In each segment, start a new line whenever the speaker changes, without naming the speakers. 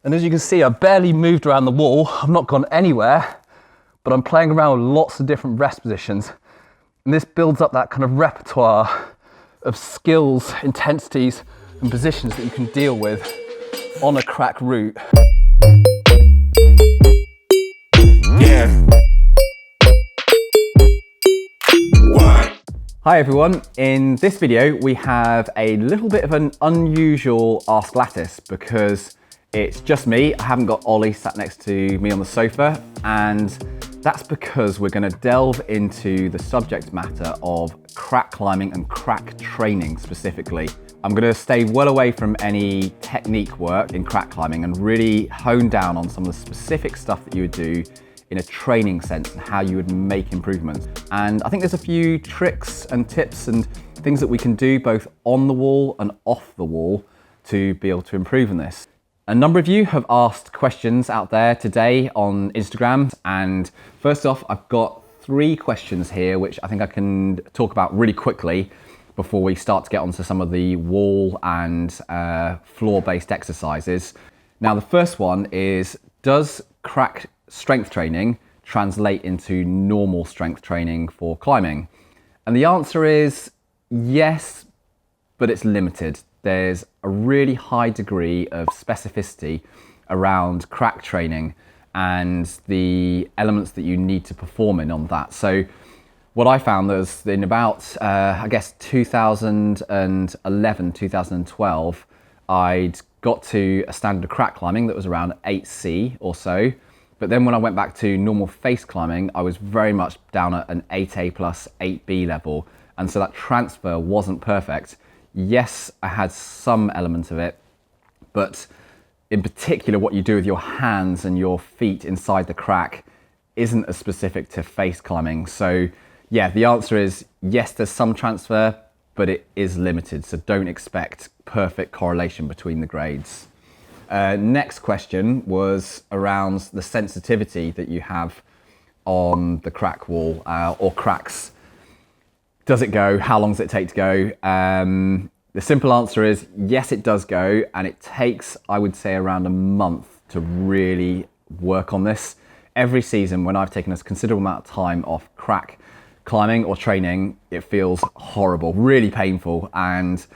And as you can see, I barely moved around the wall. I've not gone anywhere, but I'm playing around with lots of different rest positions. And this builds up that kind of repertoire of skills, intensities, and positions that you can deal with on a crack route.
Yeah. What?
Hi everyone, in this video we have a little bit of an unusual Ask Lattice because it's just me. I haven't got Ollie sat next to me on the sofa, and that's because we're going to delve into the subject matter of crack climbing and crack training specifically. I'm going to stay well away from any technique work in crack climbing and really hone down on some of the specific stuff that you would do in a training sense and how you would make improvements. And I think there's a few tricks and tips and things that we can do both on the wall and off the wall to be able to improve on this. A number of you have asked questions out there today on Instagram, and first off, I've got 3 questions here which I think I can talk about really quickly before we start to get onto some of the wall and floor-based exercises. Now, the first one is, does crack strength training translate into normal strength training for climbing? And the answer is yes, but it's limited. There's a really high degree of specificity around crack training and the elements that you need to perform in on that. So what I found was in about, I guess 2011, 2012, I'd got to a standard of crack climbing that was around 8C or so. But then when I went back to normal face climbing, I was very much down at an 8A plus 8B level. And so that transfer wasn't perfect. Yes, I had some element of it, but in particular, what you do with your hands and your feet inside the crack isn't as specific to face climbing. So yeah, the answer is yes, there's some transfer, but it is limited. So don't expect perfect correlation between the grades. Next question was around the sensitivity that you have on the crack wall or cracks. Does it go? How long does it take to go? The simple answer is yes, it does go, and it takes, I would say, around a month to really work on this. Every season when I've taken a considerable amount of time off crack climbing or training, it feels horrible, really painful, and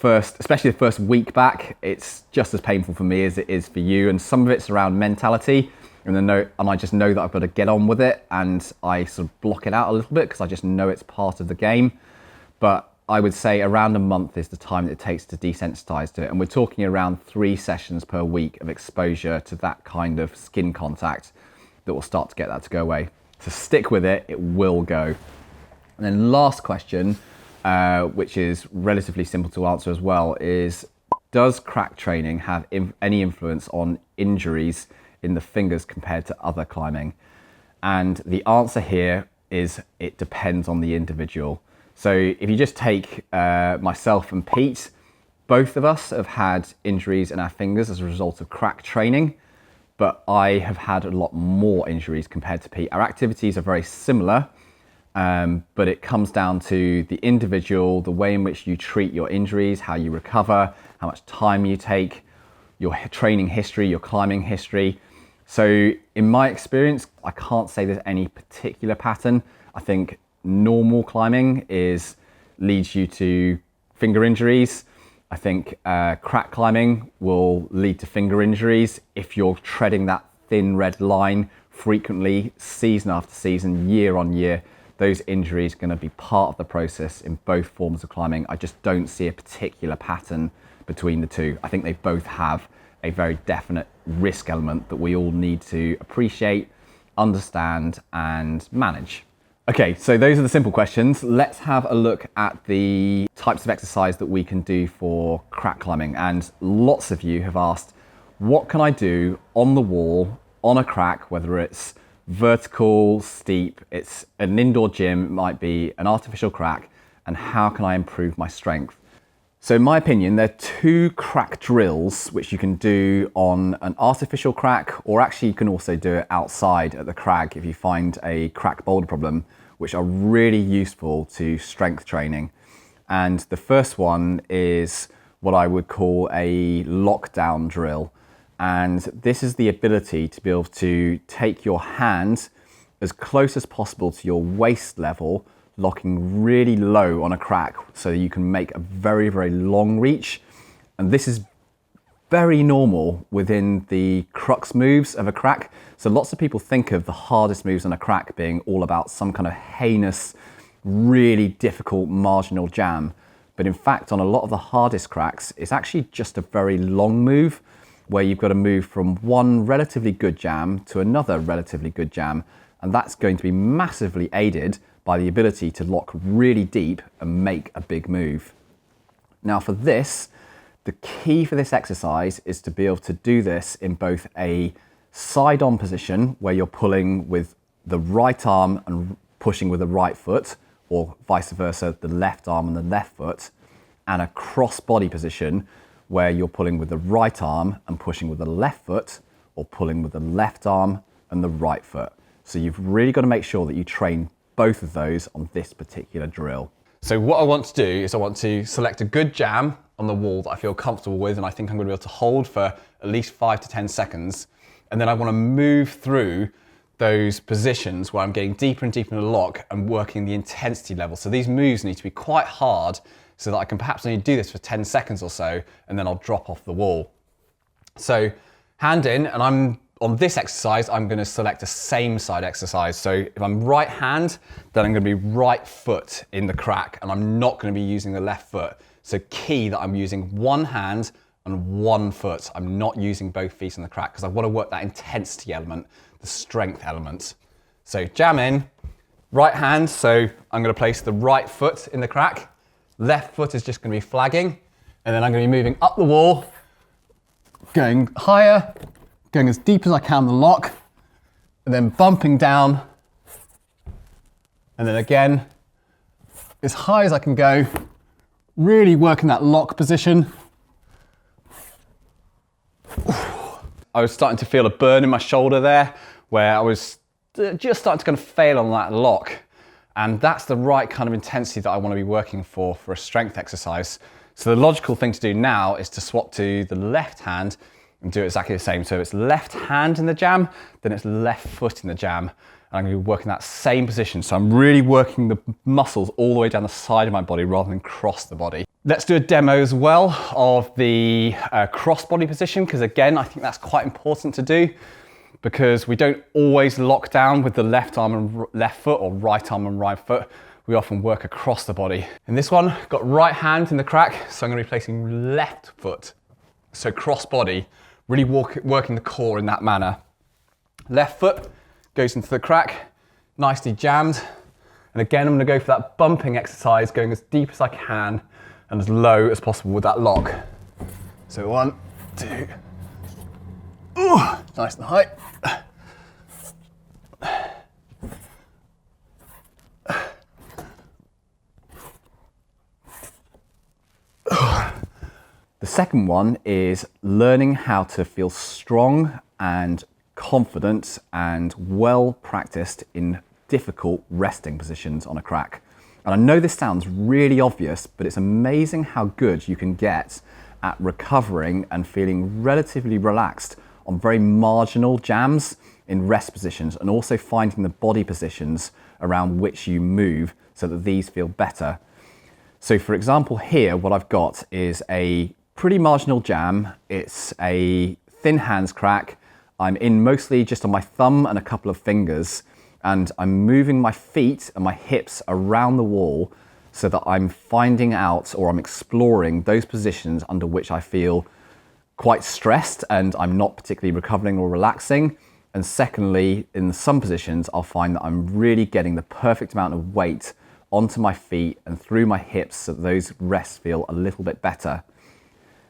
especially the first week back, it's just as painful for me as it is for you, and some of it's around mentality. And I just know that I've got to get on with it, and I sort of block it out a little bit because I just know it's part of the game. But I would say around a month is the time that it takes to desensitize to it. And we're talking around 3 sessions per week of exposure to that kind of skin contact that will start to get that to go away. So stick with it, it will go. And then last question, which is relatively simple to answer as well, is does crack training have any influence on injuries in the fingers compared to other climbing? And the answer here is it depends on the individual. So if you just take myself and Pete, both of us have had injuries in our fingers as a result of crack training, but I have had a lot more injuries compared to Pete. Our activities are very similar, but it comes down to the individual, the way in which you treat your injuries, how you recover, how much time you take, your training history, your climbing history. So in my experience, I can't say there's any particular pattern. I think normal climbing leads you to finger injuries. I think crack climbing will lead to finger injuries if you're treading that thin red line frequently, season after season, year on year. Those injuries are going to be part of the process in both forms of climbing. I just don't see a particular pattern between the two. I think they both have a very definite risk element that we all need to appreciate, understand, and manage. Okay, so those are the simple questions. Let's have a look at the types of exercise that we can do for crack climbing. And lots of you have asked, what can I do on the wall, on a crack, whether it's vertical, steep, it's an indoor gym, it might be an artificial crack, and how can I improve my strength? So in my opinion, there are 2 crack drills which you can do on an artificial crack, or actually you can also do it outside at the crag if you find a crack boulder problem, which are really useful to strength training. And the first one is what I would call a lockdown drill. And this is the ability to be able to take your hand as close as possible to your waist level, locking really low on a crack so you can make a very, very long reach. And this is very normal within the crux moves of a crack. So lots of people think of the hardest moves on a crack being all about some kind of heinous, really difficult marginal jam. But in fact, on a lot of the hardest cracks, it's actually just a very long move where you've got to move from one relatively good jam to another relatively good jam. And that's going to be massively aided by the ability to lock really deep and make a big move. Now for this, the key for this exercise is to be able to do this in both a side-on position where you're pulling with the right arm and pushing with the right foot, or vice versa, the left arm and the left foot, and a cross-body position where you're pulling with the right arm and pushing with the left foot, or pulling with the left arm and the right foot. So you've really got to make sure that you train both of those on this particular drill. So what I want to do is I want to select a good jam on the wall that I feel comfortable with and I think I'm going to be able to hold for at least 5 to 10 seconds. And then I want to move through those positions where I'm getting deeper and deeper in the lock and working the intensity level. So these moves need to be quite hard so that I can perhaps only do this for 10 seconds or so, and then I'll drop off the wall. So hand in, and on this exercise, I'm going to select a same side exercise. So if I'm right hand, then I'm going to be right foot in the crack, and I'm not going to be using the left foot. So key that I'm using one hand and one foot. I'm not using both feet in the crack because I want to work that intensity element, the strength element. So jam in, right hand. So I'm going to place the right foot in the crack. Left foot is just going to be flagging. And then I'm going to be moving up the wall, going higher, going as deep as I can in the lock, and then bumping down. And then again, as high as I can go, really working that lock position. I was starting to feel a burn in my shoulder there, where I was just starting to kind of fail on that lock. And that's the right kind of intensity that I want to be working for a strength exercise. So the logical thing to do now is to swap to the left hand and do exactly the same. So it's left hand in the jam, then it's left foot in the jam. And I'm going to be working that same position. So I'm really working the muscles all the way down the side of my body rather than cross the body. Let's do a demo as well of the cross body position, because again, I think that's quite important to do because we don't always lock down with the left arm and left foot or right arm and right foot. We often work across the body. In this one, got right hand in the crack, so I'm going to be placing left foot. So cross body, really working the core in that manner. Left foot goes into the crack, nicely jammed. And again, I'm going to go for that bumping exercise, going as deep as I can and as low as possible with that lock. So 1, 2, ooh, nice and high. The second one is learning how to feel strong and confident and well practiced in difficult resting positions on a crack. And I know this sounds really obvious, but it's amazing how good you can get at recovering and feeling relatively relaxed on very marginal jams in rest positions, and also finding the body positions around which you move so that these feel better. So for example here, what I've got is a pretty marginal jam. It's a thin hands crack. I'm in mostly just on my thumb and a couple of fingers, and I'm moving my feet and my hips around the wall so that I'm finding out, or I'm exploring those positions under which I feel quite stressed and I'm not particularly recovering or relaxing. And secondly, in some positions, I'll find that I'm really getting the perfect amount of weight onto my feet and through my hips so that those rests feel a little bit better.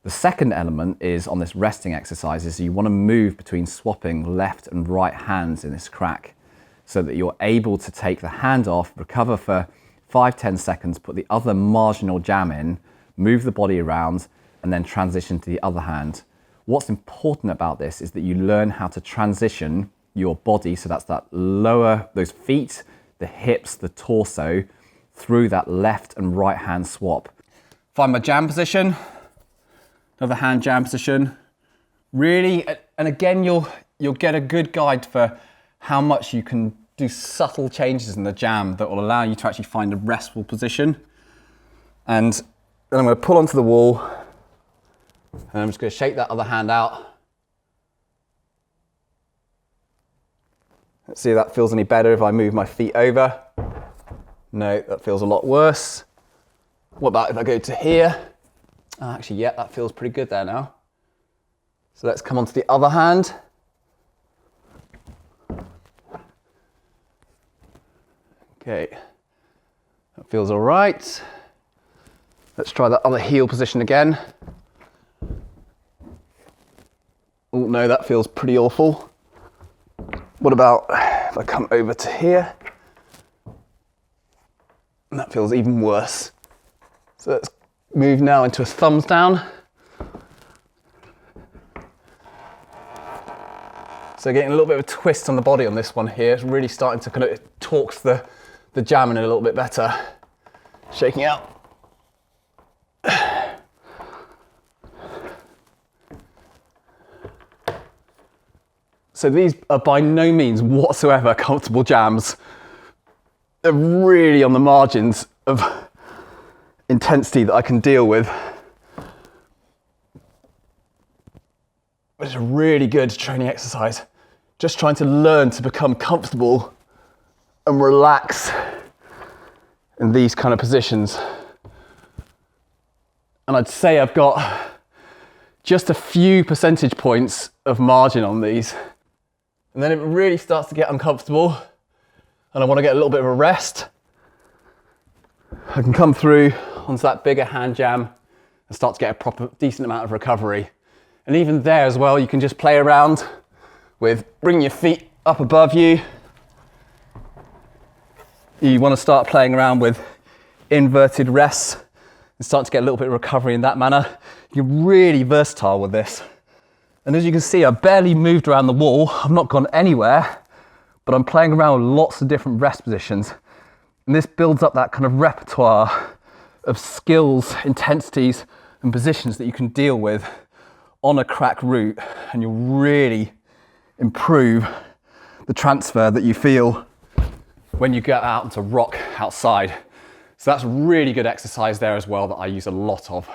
The second element is on this resting exercise is you want to move between swapping left and right hands in this crack so that you're able to take the hand off, recover for 5-10 seconds, put the other marginal jam in, move the body around, and then transition to the other hand. What's important about this is that you learn how to transition your body, so that's that lower, those feet, the hips, the torso, through that left and right hand swap. Find my jam position, another hand jam position, Really, and again, you'll get a good guide for how much you can do subtle changes in the jam that will allow you to actually find a restful position. And then I'm going to pull onto the wall, and I'm just going to shake that other hand out. Let's see if that feels any better if I move my feet over. No, that feels a lot worse. What about if I go to here? Oh, actually, yeah, that feels pretty good there now. So let's come onto the other hand. Okay, that feels all right. Let's try that other heel position again. Oh no, that feels pretty awful. What about if I come over to here? And that feels even worse. So let's move now into a thumbs down. So getting a little bit of a twist on the body on this one here. It's really starting to kind of torques the jam in a little bit better. Shaking out. So these are by no means whatsoever comfortable jams. They're really on the margins of intensity that I can deal with. It's a really good training exercise. Just trying to learn to become comfortable and relax in these kind of positions. And I'd say I've got just a few percentage points of margin on these. And then it really starts to get uncomfortable and I want to get a little bit of a rest. I can come through onto that bigger hand jam and start to get a proper decent amount of recovery. And even there as well, you can just play around with bringing your feet up above you. You want to start playing around with inverted rests and start to get a little bit of recovery in that manner. You're really versatile with this. And as you can see, I barely moved around the wall. I've not gone anywhere, but I'm playing around with lots of different rest positions. And this builds up that kind of repertoire of skills, intensities, and positions that you can deal with on a crack route, and you'll really improve the transfer that you feel when you get out to rock outside. So that's really good exercise there as well that I use a lot of.